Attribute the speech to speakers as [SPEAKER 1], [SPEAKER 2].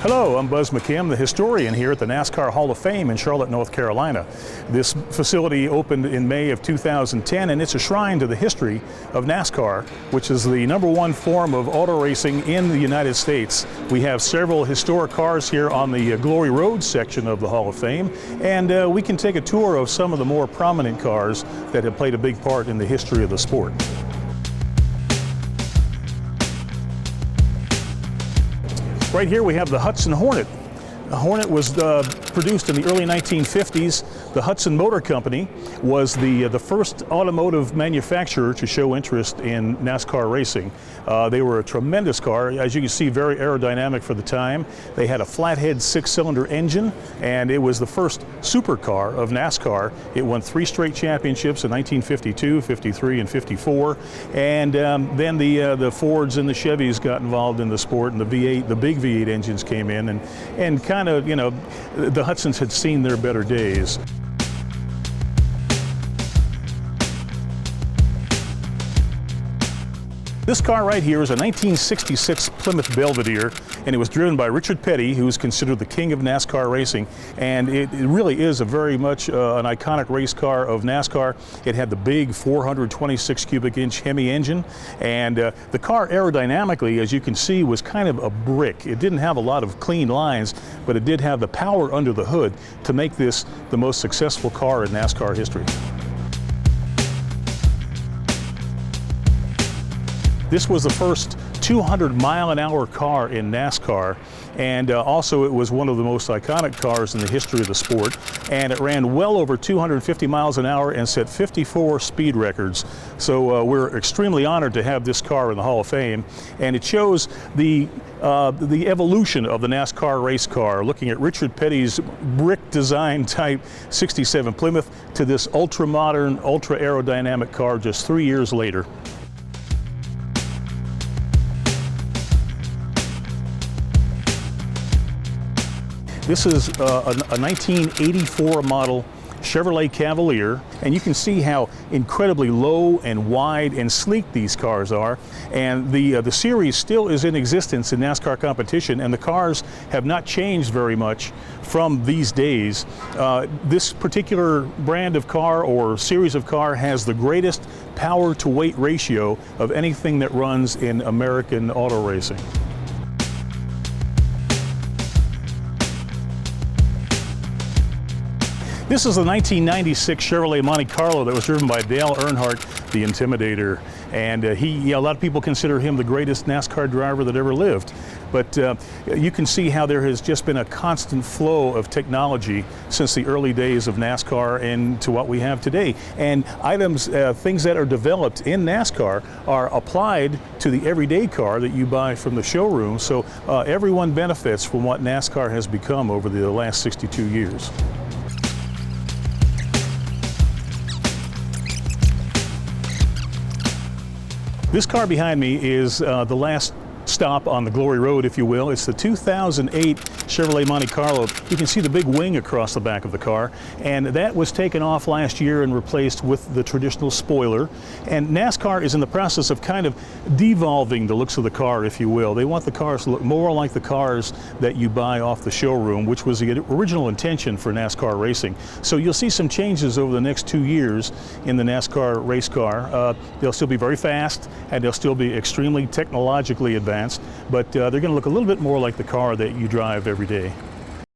[SPEAKER 1] Hello, I'm Buz McKim, the historian here at the NASCAR Hall of Fame in Charlotte, North Carolina. This facility opened in May of 2010, and it's a shrine to the history of NASCAR, which is the #1 form of auto racing in the United States. We have several historic cars here on the Glory Road section of the Hall of Fame, and we can take a tour of some of the more prominent cars that have played a big part in the history of the sport. Right here we have the Hudson Hornet. The Hornet was produced in the early 1950s. The Hudson Motor Company was the first automotive manufacturer to show interest in NASCAR racing. They were a tremendous car, as you can see, very aerodynamic for the time. They had a flathead 6-cylinder engine, and it was the first supercar of NASCAR. It won 3 straight championships in 1952, 53, and 54. And then the Fords and the Chevys got involved in the sport, and the big V8 engines came in, and kind of, you know, the Hudsons had seen their better days. This car right here is a 1966 Plymouth Belvedere, and it was driven by Richard Petty, who is considered the king of NASCAR racing. And it really is a very much an iconic race car of NASCAR. It had the big 426 cubic inch Hemi engine, and the car aerodynamically, as you can see, was kind of a brick. It didn't have a lot of clean lines, but it did have the power under the hood to make this the most successful car in NASCAR history. This was the first 200-mile-an-hour car in NASCAR, and also it was one of the most iconic cars in the history of the sport, and it ran well over 250 miles an hour and set 54 speed records. So we're extremely honored to have this car in the Hall of Fame, and it shows the evolution of the NASCAR race car, looking at Richard Petty's brick design type 67 Plymouth to this ultra-modern, ultra-aerodynamic car just 3 years later. This is a 1984 model Chevrolet Cavalier, and you can see how incredibly low and wide and sleek these cars are. And the series still is in existence in NASCAR competition, and the cars have not changed very much from these days. This particular brand of car or series of car has the greatest power to weight ratio of anything that runs in American auto racing. This is the 1996 Chevrolet Monte Carlo that was driven by Dale Earnhardt, the Intimidator. And a lot of people consider him the greatest NASCAR driver that ever lived. But you can see how there has just been a constant flow of technology since the early days of NASCAR and to what we have today. And items, things that are developed in NASCAR are applied to the everyday car that you buy from the showroom. So everyone benefits from what NASCAR has become over the last 62 years. This car behind me is the last stop on the Glory Road, if you will. It's the 2008 Chevrolet Monte Carlo. You can see the big wing across the back of the car, and that was taken off last year and replaced with the traditional spoiler. And NASCAR is in the process of kind of devolving the looks of the car, if you will. They want the cars to look more like the cars that you buy off the showroom, which was the original intention for NASCAR racing. So you'll see some changes over the next 2 years in the NASCAR race car. They'll still be very fast, and they'll still be extremely technologically advanced, but they're going to look a little bit more like the car that you drive every day.